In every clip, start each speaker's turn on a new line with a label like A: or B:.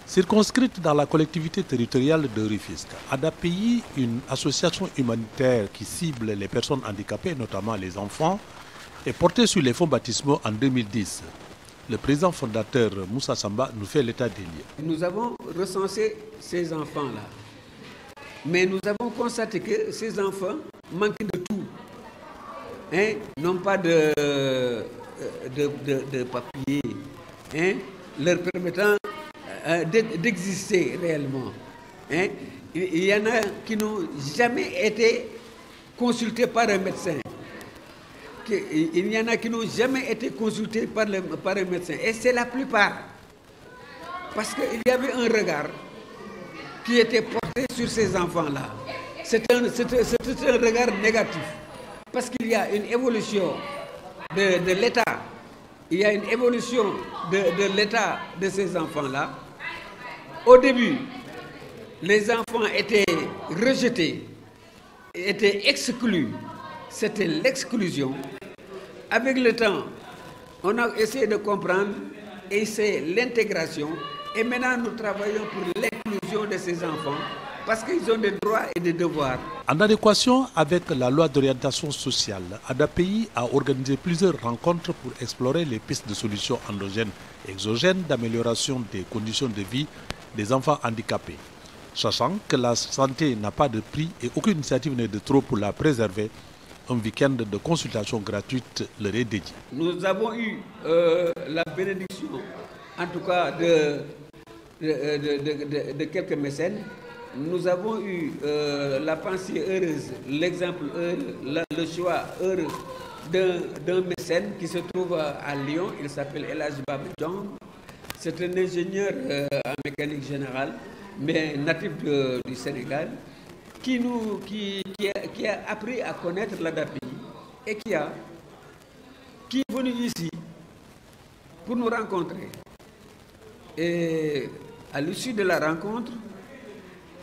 A: Circonscrite dans la collectivité territoriale de Rufisque, ADAPI, une association humanitaire qui cible les personnes handicapées, notamment les enfants, est portée sur les fonds baptismaux en 2010. Le président fondateur Moussa Samba nous fait l'état des lieux.
B: Nous avons recensé ces enfants-là, mais nous avons constaté que ces enfants manquent de tout. N'ont pas de papier leur permettant d'exister réellement. Il y en a qui n'ont jamais été consultés par un médecin. Il y en a qui n'ont jamais été consultés par un médecin. Et c'est la plupart. Parce qu'il y avait un regard qui était porté sur ces enfants-là. C'est un regard négatif. Parce qu'il y a une évolution de l'État. Il y a une évolution de l'état de ces enfants-là. Au début, les enfants étaient rejetés, étaient exclus. C'était l'exclusion. Avec le temps, on a essayé de comprendre et c'est l'intégration. Et maintenant, nous travaillons pour l'inclusion de ces enfants parce qu'ils ont des droits et des devoirs.
A: En adéquation avec la loi d'orientation sociale, ADAPI a organisé plusieurs rencontres pour explorer les pistes de solutions endogènes et exogènes d'amélioration des conditions de vie des enfants handicapés. Sachant que la santé n'a pas de prix et aucune initiative n'est de trop pour la préserver, un week-end de consultation gratuite leur est dédié.
B: Nous avons eu la bénédiction, en tout cas de quelques mécènes. Nous avons eu la pensée heureuse, l'exemple heureux, le choix heureux d'un mécène qui se trouve à Lyon. Il s'appelle El Hadji Baba Diong. C'est un ingénieur en mécanique générale, mais natif du Sénégal, qui a appris à connaître l'ADAPI et qui est venu ici pour nous rencontrer. Et à l'issue de la rencontre,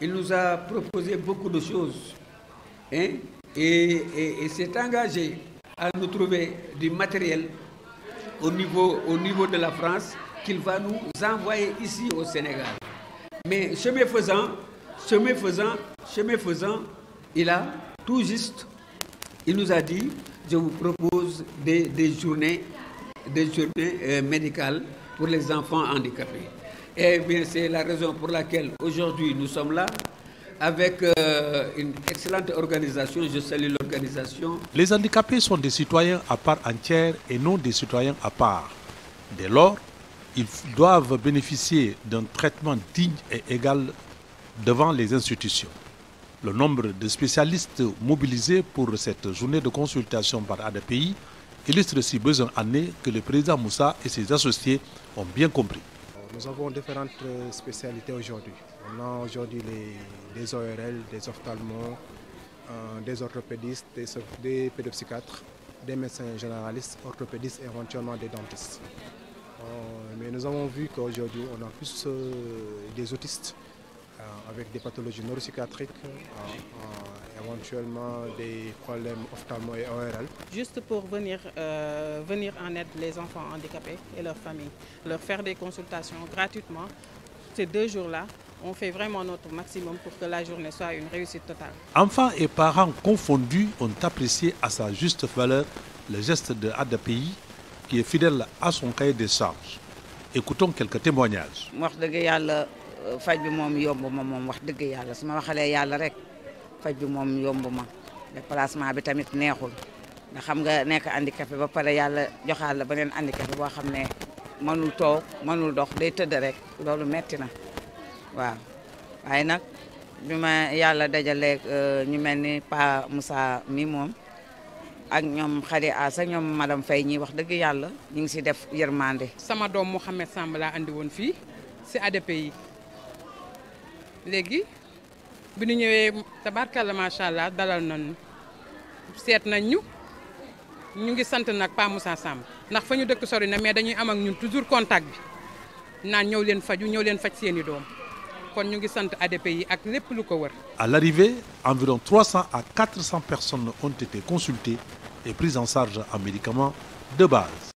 B: il nous a proposé beaucoup de choses et s'est engagé à nous trouver du matériel au niveau de la France qu'il va nous envoyer ici au Sénégal. Mais chemin faisant, il a tout juste, il nous a dit, je vous propose des journées médicales pour les enfants handicapés. Et bien c'est la raison pour laquelle aujourd'hui nous sommes là avec une excellente organisation. Je salue l'organisation.
A: Les handicapés sont des citoyens à part entière et non des citoyens à part. Dès lors, ils doivent bénéficier d'un traitement digne et égal devant les institutions. Le nombre de spécialistes mobilisés pour cette journée de consultation par ADAPI illustre si besoin en est que le président Moussa et ses associés ont bien compris.
C: Nous avons différentes spécialités aujourd'hui. On a aujourd'hui des ORL, des ophtalmos, des orthopédistes, des pédopsychiatres, des médecins généralistes, orthopédistes et éventuellement des dentistes. Mais nous avons vu qu'aujourd'hui, on a plus des autistes avec des pathologies neuropsychiatriques, éventuellement des problèmes ophtalmo et ORL.
D: Juste pour venir en aide les enfants handicapés et leurs familles, leur faire des consultations gratuitement. Ces 2 jours-là, on fait vraiment notre maximum pour que la journée soit une réussite totale.
A: Enfants et parents confondus ont apprécié à sa juste valeur le geste de ADAPI qui est fidèle à son cahier de charges. Écoutons quelques témoignages.
E: faj bi moom yomb ma moom wax dëgg yàlla su ma waxalee yàlla rek faj bi moom yomb ma déplacement bi tamit neexul ndax xam nga nekk handicapé ba pare yàlla joxaal la beneen handicapé boo xam ne mënul toog mënul dox day tëdd rek loolu metti na waaw waaye nag bi ma yàlla dajaleeg ñu mel ni Pa Moussa mi moom ak ñoom Khady Assa ñoom madame Faye ñi wax dëgg yàlla ñu ngi si def yërmande.
F: sama doom Mouhamed Samb laa andi woon fii si ADAPI léegi bi ñu ñëwee tabarkalla macha allah dalal nañu seet nañ ñu ngi sant nag Pa Moussa Samb ndax fa ñu dëkk sori na mais dañuy am ak ñun toujours contact bi naan ñëw leen faju ñëw leen faj seeni doom kon ñu ngi sant ADAPI ak lépp lu ko wër.
A: À l'arrivée, environ 300 à 400 personnes ont été consultées et prises en charge en médicaments de base.